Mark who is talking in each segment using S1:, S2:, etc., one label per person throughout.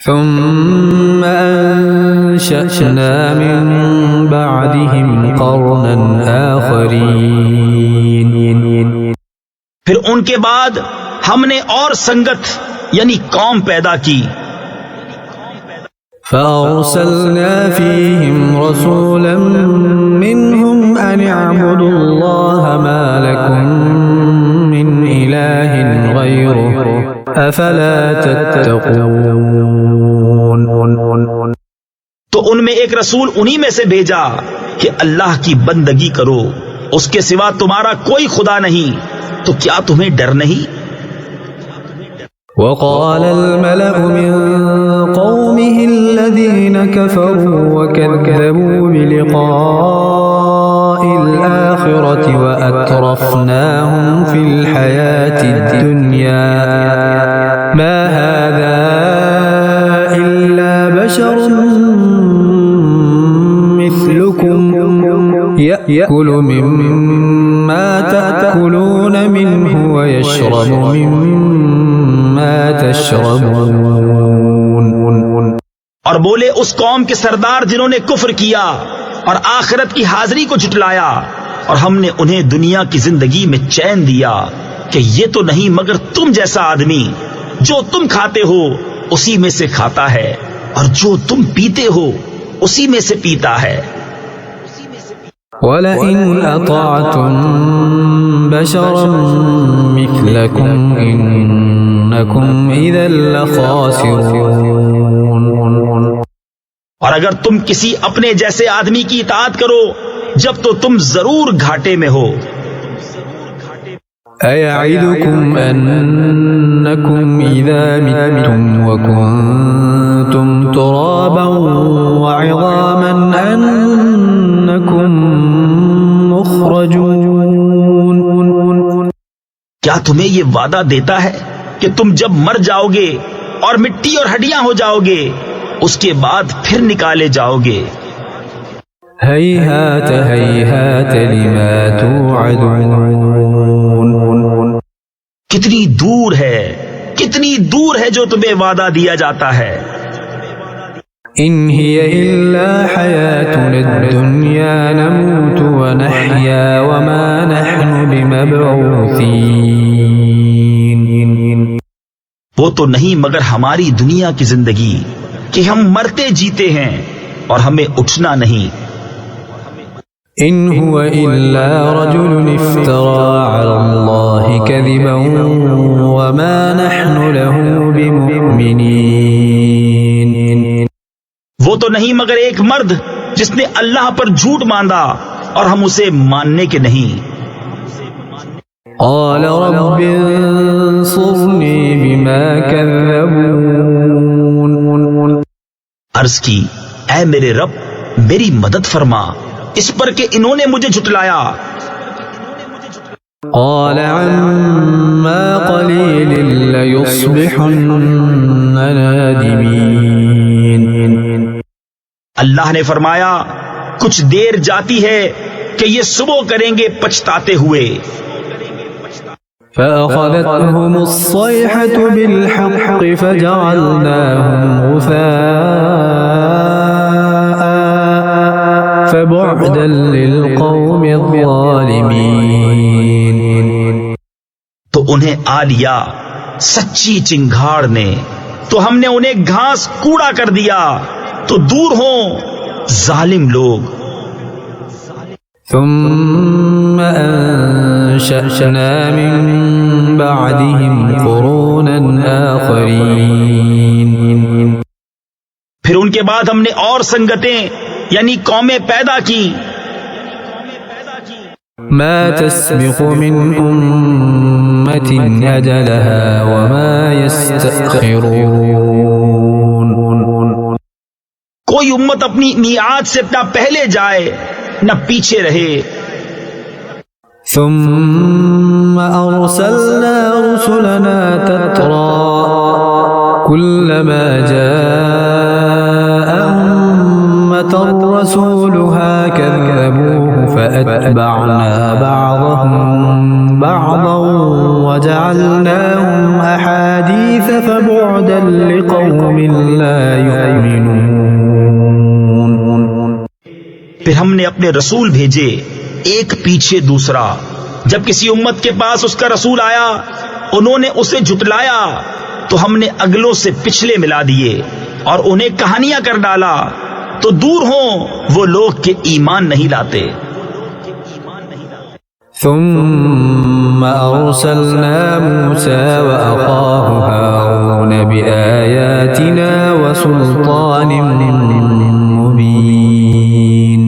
S1: ثم أنشأنا من بعدهم قرنا آخرين.
S2: پھر ان کے بعد ہم نے اور سنگت یعنی قوم پیدا کی.
S1: فأرسلنا فيهم رسولا منهم أن اعبدوا الله ما لكم من إله غيره أفلا تتقون.
S2: تو ان میں ایک رسول انہی میں سے بھیجا کہ اللہ کی بندگی کرو، اس کے سوا تمہارا کوئی خدا نہیں، تو کیا تمہیں ڈر نہیں؟
S1: وقال الملأ من قومه الذين كفروا وكذبوا بلقاء الآخرة وأترفناهم في الحياة الدنيا ما هذا إلا بشر مثلكم يأكل مما تأكلون منه ويشرب مما تشربون.
S2: اور بولے اس قوم کے سردار جنہوں نے کفر کیا اور آخرت کی حاضری کو جھٹلایا، اور ہم نے انہیں دنیا کی زندگی میں چین دیا کہ یہ تو نہیں مگر تم جیسا آدمی، جو تم کھاتے ہو اسی میں سے کھاتا ہے، اور جو تم پیتے ہو اسی میں سے پیتا ہے.
S1: وَلَئِنْ أَطَعْتُمْ بَشَرًا مِثْلَكُمْ إِنَّكُمْ إِذًا لَخَاسِرُونَ.
S2: اور اگر تم کسی اپنے جیسے آدمی کی اطاعت کرو جب تو تم ضرور گھاٹے میں ہو.
S1: أَيَعِدُكُمْ أَنَّكُمْ إِذَا مِتُّمْ وَكُنْتُمْ تُرَابًا وَعِظَامًا أَنَّكُمْ مُخْرَجُونَ.
S2: کیا تمہیں یہ وعدہ دیتا ہے کہ تم جب مر جاؤ گے اور مٹی اور ہڈیاں ہو جاؤ گے اس کے بعد پھر نکالے جاؤ گے؟
S1: هَيْهَاتَ هَيْهَاتَ لِمَا تُوعَدُونَ.
S2: کتنی دور ہے جو تمہیں وعدہ دیا جاتا ہے.
S1: إِنْ هِيَ إِلَّا حَيَاتُنَا الدُّنْيَا نَمُوتُ وَنَحْيَا وَمَا نَحْنُ بِمَبْعُوثِينَ.
S2: وہ تو نہیں مگر ہماری دنیا کی زندگی کہ ہم مرتے جیتے ہیں اور ہمیں اٹھنا نہیں.
S1: إِنْ هُوَ إِلَّا رَجُلٌ افْتَرَى عَلَى اللَّهِ كَذِبًا وَمَا نَحْنُ لَهُ بِمُؤْمِنِينَ.
S2: وہ تو نہیں مگر ایک مرد جس نے اللہ پر جھوٹ باندھا اور ہم اسے ماننے کے نہیں.
S1: قال رب انصرني بما كذبون.
S2: عرض کی اے میرے رب میری مدد فرما اس پر کہ انہوں نے مجھے جھٹلایا.
S1: قال عما قليل ليصبحن نادمين.
S2: اللہ نے فرمایا کچھ دیر جاتی ہے کہ یہ صبح کریں گے پچھتاتے ہوئے.
S1: فأخذتهم الصيحة بالحق فجعلناهم غثاء فبعدا للقوم الظالمين.
S2: تو انہیں آ لیا سچی چنگھاڑ نے تو ہم نے انہیں گھاس کوڑا کر دیا، تو دور ہوں ظالم لوگ.
S1: ثم أنشأنا من بعدهم قرونا آخرين.
S2: پھر ان کے بعد ہم نے اور سنگتیں یعنی قومیں پیدا کی.
S1: ما تسبق من أمة أجلها وما يستأخرون.
S2: کوئی امت اپنی میعاد سے نہ پہلے جائے نہ پیچھے رہے.
S1: ثم أرسلنا رسلنا تترى كلما جاء أمة رسولها كذبوه فأتبعنا بعضهم بعضا وجعلناهم أحاديث الأحاديث فبعدا لقوم لا يؤمنون.
S2: پھر ہم نے اپنے رسول بھیجے ایک پیچھے دوسرا. جب کسی امت کے پاس اس کا رسول آیا انہوں نے اسے جھٹلایا تو ہم نے اگلوں سے پچھلے ملا دیے اور انہیں کہانیاں کر ڈالا. تو دور ہوں وہ لوگ کہ ایمان نہیں لاتے.
S1: ثم أرسلنا موسى وأخاه هارون بآياتنا وسلطان مبين.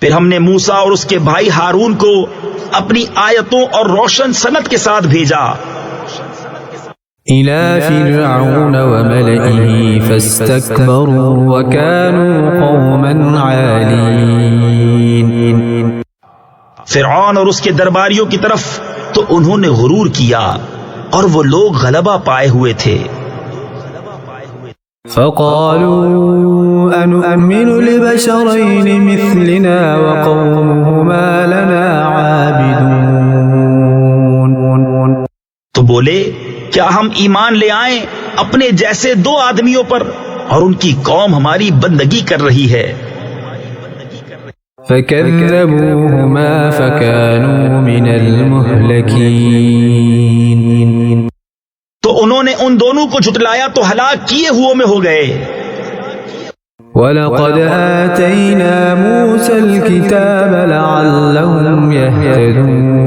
S2: پھر ہم نے موسیٰ اور اس کے بھائی ہارون کو اپنی آیتوں اور روشن سند کے ساتھ بھیجا
S1: إلى فرعون وملئه فاستكبروا وكانوا قوما عالين.
S2: فرعون اور اس کے درباریوں کی طرف تو انہوں نے غرور کیا اور وہ لوگ غلبہ پائے ہوئے تھے.
S1: فقالوا أنؤمن لبشرين مثلنا وقومهما لنا عابدون.
S2: تو بولے کیا ہم ایمان لے آئیں اپنے جیسے دو آدمیوں پر اور ان کی قوم ہماری بندگی کر رہی ہے.
S1: فكذبوهما فكانوا من المهلكين.
S2: تو انہوں نے ان دونوں کو جھٹلایا تو ہلاک کیے ہوئے میں ہو گئے.
S1: وَلَقَدْ آتَيْنَا مُوسَى الْكِتَابَ لَعَلَّهُمْ يَهْتَدُونَ.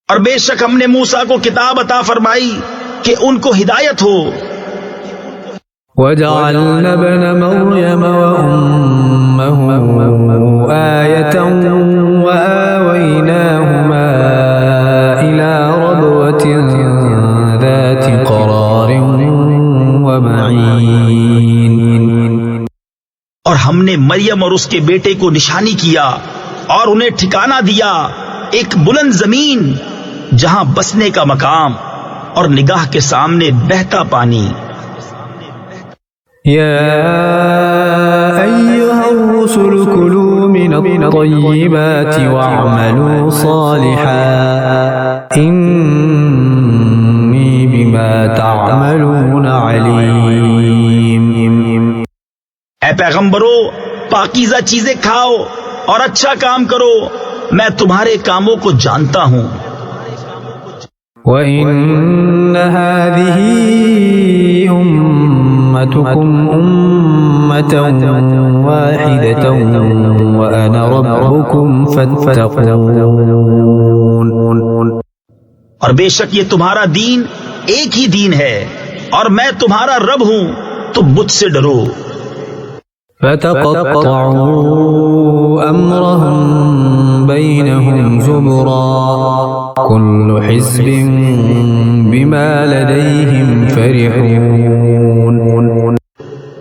S2: اور بے شک ہم نے موسیٰ کو کتاب عطا فرمائی کہ ان کو ہدایت ہو.
S1: وَجَعَلْنَا ابْنَ مَرْيَمَ وَأُمَّهُ آيَةً وَآوَيْنَاهُمَا إِلَى رَبْوَةٍ ذَاتِ قَرَارٍ وَمَعِينٍ.
S2: اور ہم نے مریم اور اس کے بیٹے کو نشانی کیا اور انہیں ٹھکانہ دیا ایک بلند زمین جہاں بسنے کا مقام اور نگاہ کے سامنے بہتا پانی.
S1: يا أيها الرسل كلوا من الطيبات واعملوا صالحا إني بما تعملون عليم.
S2: اے پیغمبرو پاکیزہ چیزیں کھاؤ اور اچھا کام کرو میں تمہارے کاموں کو جانتا ہوں.
S1: وَإِنَّ هَذِهِ أُمَّتُكُمْ أُمَّةً وَاحِدَةً وَأَنَا رَبُّكُمْ فَاتَّقُونِ.
S2: اور بے شک یہ تمہارا دین ایک ہی دین ہے اور میں تمہارا رب ہوں تو مجھ سے ڈرو.
S1: فَتَقَطَّعُوا أَمْرَهُمْ بَيْنَهُمْ زُبُرًا كُلُّ حِزْبٍ بِمَا لَدَيْهِمْ فَرِحُونَ.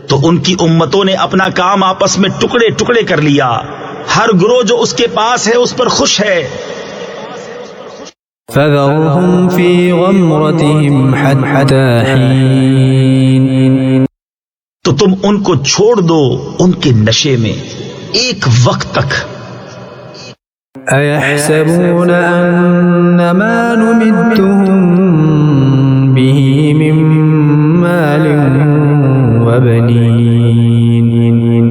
S2: تو ان کی امتوں نے اپنا کام آپس میں ٹکڑے ٹکڑے کر لیا، ہر گروہ جو اس کے پاس ہے اس پر خوش ہے.
S1: فَذَرْهُمْ فِي غَمْرَتِهِمْ حَتَّى حِينٍ.
S2: تو تم ان کو چھوڑ دو ان کے نشے میں ایک وقت تک.
S1: أَيَحْسَبُونَ أَنَّ مَا نُمِدُّهُم بِهِ مِن مَّالٍ وَبَنِينَ.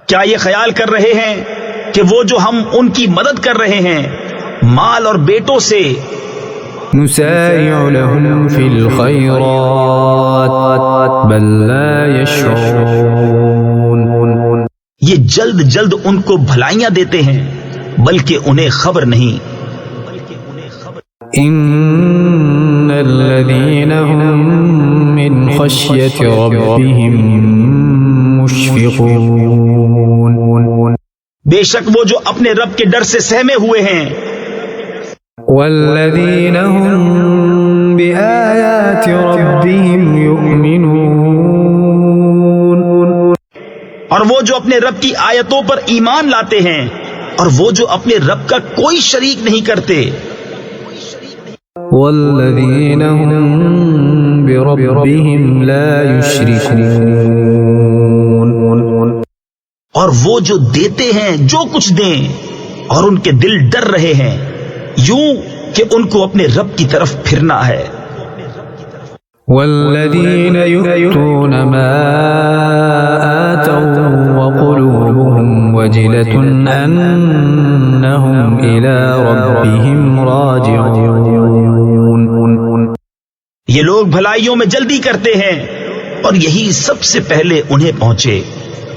S2: کیا یہ خیال کر رہے ہیں کہ وہ جو ہم ان کی مدد کر رہے ہیں مال اور بیٹوں سے
S1: نسارع لهم في الخيرات بل لا يشعرون.
S2: یہ جلد جلد ان کو بھلائیاں دیتے ہیں بلکہ انہیں خبر نہیں.
S1: ان الذين هم من خشية ربهم مشفقون.
S2: بے شک وہ جو اپنے رب کے ڈر سے سہمے ہوئے ہیں.
S1: والذين هم بآيات ربهم يؤمنون.
S2: اور وہ جو اپنے رب کی آیتوں پر ایمان لاتے ہیں اور وہ جو اپنے رب کا کوئی شریک نہیں کرتے.
S1: والذين هم بربهم لا يشركون.
S2: اور وہ جو دیتے ہیں جو کچھ دیں اور ان کے دل ڈر رہے ہیں یوں کہ ان کو اپنے رب کی طرف پھرنا ہے.
S1: والذين يؤتون ما آتوا وقلوبهم وجلة أنهم إلى ربهم راجعون.
S2: یہ لوگ بھلائیوں میں جلدی کرتے ہیں اور یہی سب سے پہلے انہیں پہنچے.